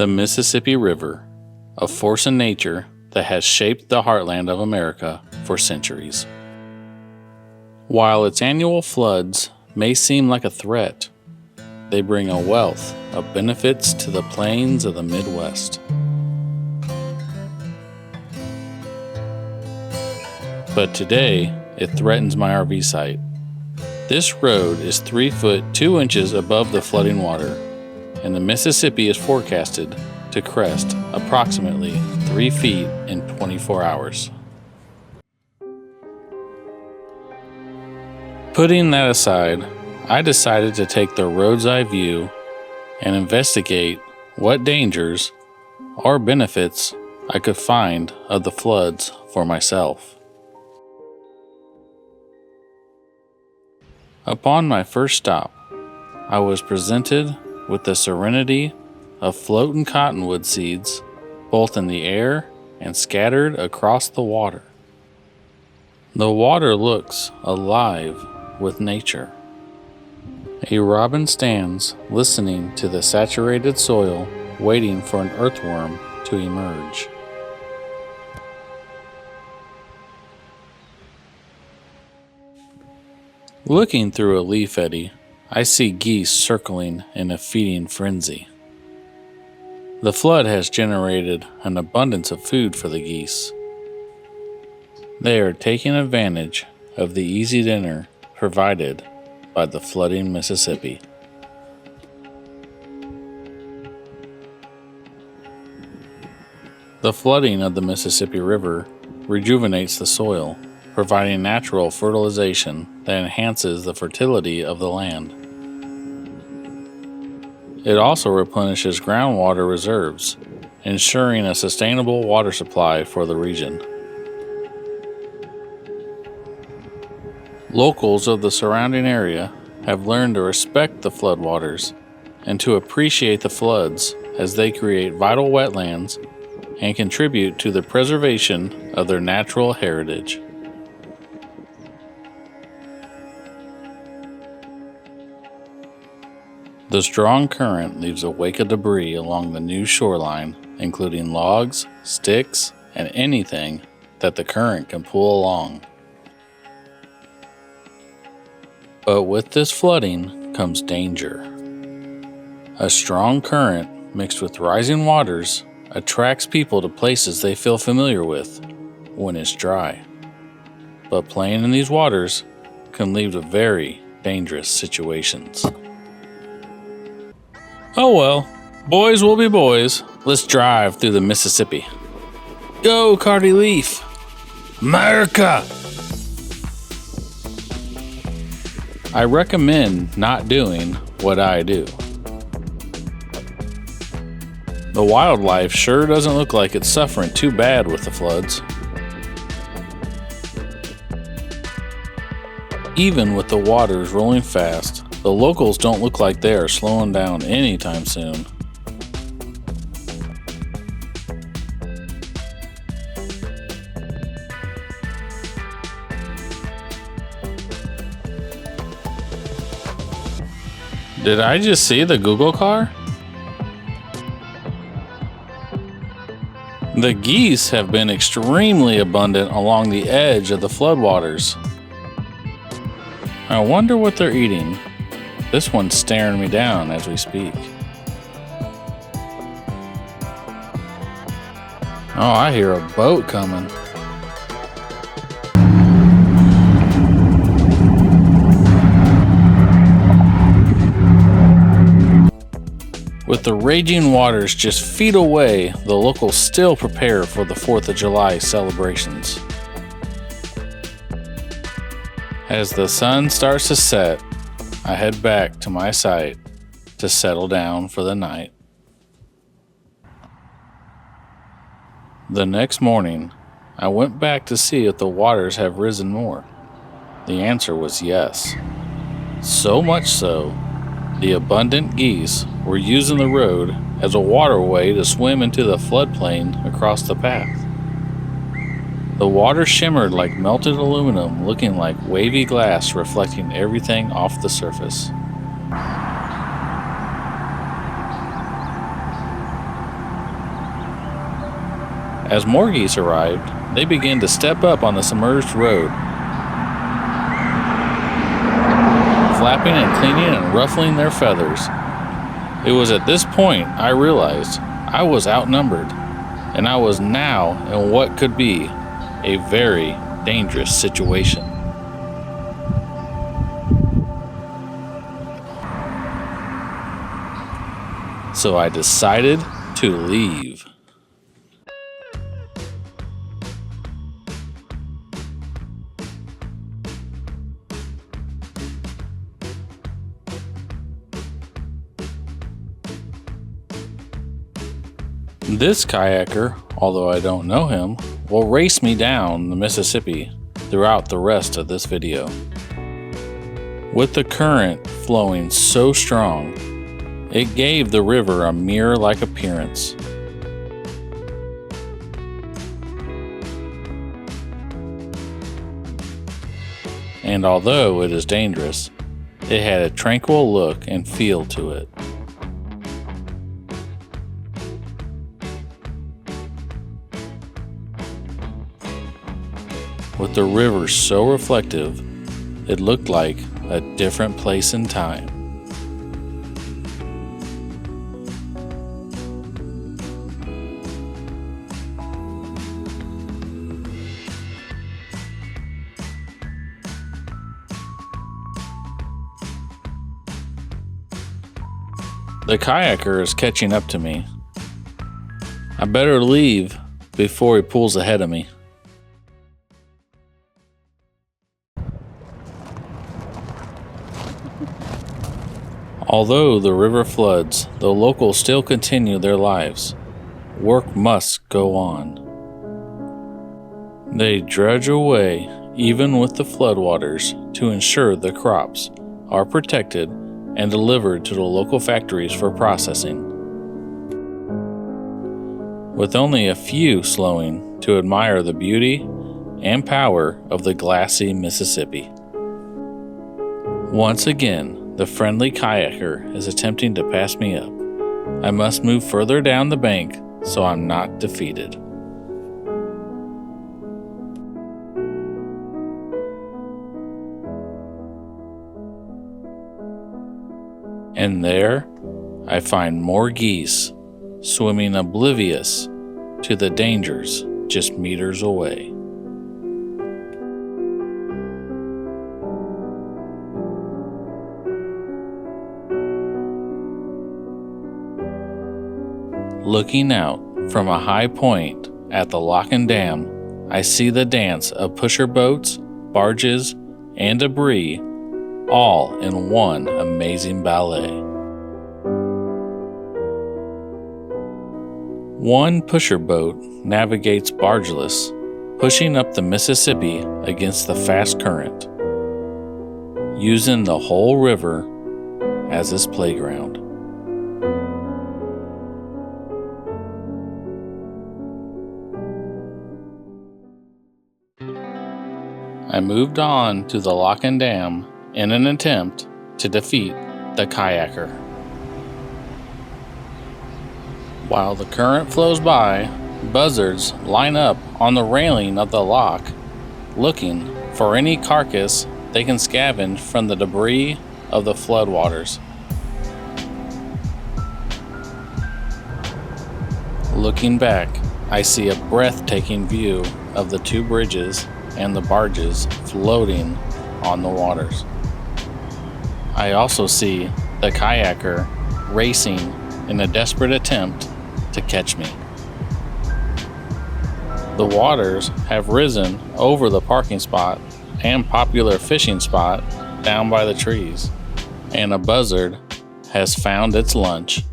The Mississippi River, a force in nature that has shaped the heartland of America for centuries. While its annual floods may seem like a threat, they bring a wealth of benefits to the plains of the Midwest. But today, it threatens my RV site. This road is 3 foot 2 inches above the flooding water, and the Mississippi is forecasted to crest approximately 3 feet in 24 hours. Putting that aside, I decided to take the road's eye view and investigate what dangers or benefits I could find of the floods for myself. Upon my first stop, I was presented with the serenity of floating cottonwood seeds, both in the air and scattered across the water. The water looks alive with nature. A robin stands listening to the saturated soil, waiting for an earthworm to emerge. Looking through a leaf eddy, I see geese circling in a feeding frenzy. The flood has generated an abundance of food for the geese. They are taking advantage of the easy dinner provided by the flooding Mississippi. The flooding of the Mississippi River rejuvenates the soil, providing natural fertilization that enhances the fertility of the land. It also replenishes groundwater reserves, ensuring a sustainable water supply for the region. Locals of the surrounding area have learned to respect the floodwaters and to appreciate the floods as they create vital wetlands and contribute to the preservation of their natural heritage. The strong current leaves a wake of debris along the new shoreline, including logs, sticks, and anything that the current can pull along. But with this flooding comes danger. A strong current mixed with rising waters attracts people to places they feel familiar with when it's dry. But playing in these waters can lead to very dangerous situations. Oh well, boys will be boys. Let's drive through the Mississippi. Go, Cardi Leaf! America! I recommend not doing what I do. The wildlife sure doesn't look like it's suffering too bad with the floods. Even with the waters rolling fast, the locals don't look like they are slowing down anytime soon. Did I just see the Google car? The geese have been extremely abundant along the edge of the floodwaters. I wonder what they're eating. This one's staring me down as we speak. Oh, I hear a boat coming. With the raging waters just feet away, the locals still prepare for the 4th of July celebrations. As the sun starts to set, I head back to my site to settle down for the night. The next morning, I went back to see if the waters have risen more. The answer was yes. So much so, the abundant geese were using the road as a waterway to swim into the floodplain across the path. The water shimmered like melted aluminum, looking like wavy glass reflecting everything off the surface. As more geese arrived, they began to step up on the submerged road, flapping and cleaning and ruffling their feathers. It was at this point I realized I was outnumbered, and I was now in what could be a very dangerous situation. So I decided to leave. This kayaker, although I don't know him, will race me down the Mississippi throughout the rest of this video. With the current flowing so strong, it gave the river a mirror-like appearance. And although it is dangerous, it had a tranquil look and feel to it. With the river so reflective, it looked like a different place in time. The kayaker is catching up to me. I better leave before he pulls ahead of me. Although the river floods, the locals still continue their lives. Work must go on. They dredge away even with the floodwaters to ensure the crops are protected and delivered to the local factories for processing. With only a few slowing to admire the beauty and power of the glassy Mississippi. Once again, the friendly kayaker is attempting to pass me up. I must move further down the bank so I'm not defeated. And there, I find more geese swimming oblivious to the dangers just meters away. Looking out from a high point at the lock and dam, I see the dance of pusher boats, barges, and debris all in one amazing ballet. One pusher boat navigates bargeless, pushing up the Mississippi against the fast current, using the whole river as its playground. I moved on to the lock and dam in an attempt to defeat the kayaker. While the current flows by, buzzards line up on the railing of the lock, looking for any carcass they can scavenge from the debris of the floodwaters. Looking back, I see a breathtaking view of the two bridges and the barges floating on the waters. I also see the kayaker racing in a desperate attempt to catch me. The waters have risen over the parking spot and popular fishing spot down by the trees, and a buzzard has found its lunch.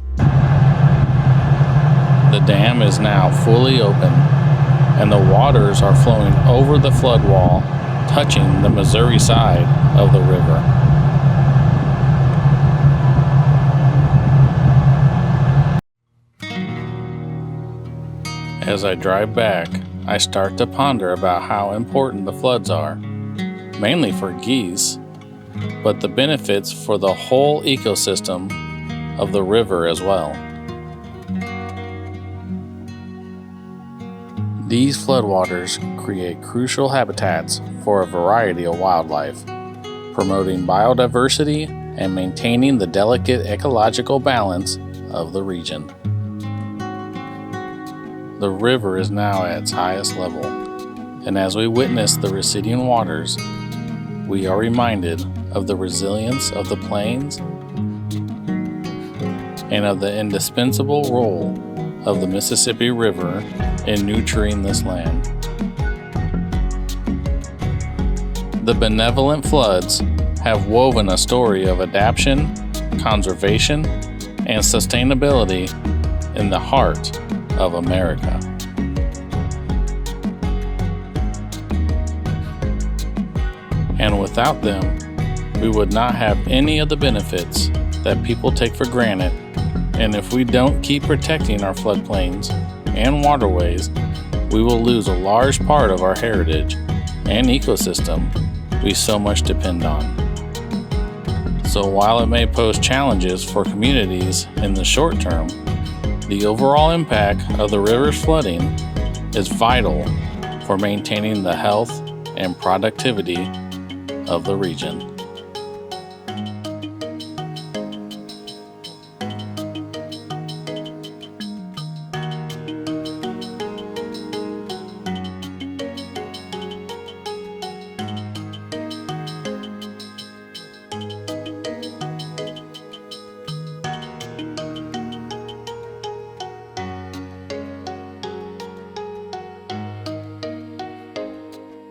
The dam is now fully open, and the waters are flowing over the flood wall, touching the Missouri side of the river. As I drive back, I start to ponder about how important the floods are, mainly for geese, but the benefits for the whole ecosystem of the river as well. These floodwaters create crucial habitats for a variety of wildlife, promoting biodiversity and maintaining the delicate ecological balance of the region. The river is now at its highest level, and as we witness the receding waters, we are reminded of the resilience of the plains and of the indispensable role of the Mississippi River in nurturing this land. The benevolent floods have woven a story of adaptation, conservation, and sustainability in the heart of America. And without them, we would not have any of the benefits that people take for granted. And if we don't keep protecting our floodplains and waterways, we will lose a large part of our heritage and ecosystem we so much depend on. So while it may pose challenges for communities in the short term, the overall impact of the river's flooding is vital for maintaining the health and productivity of the region.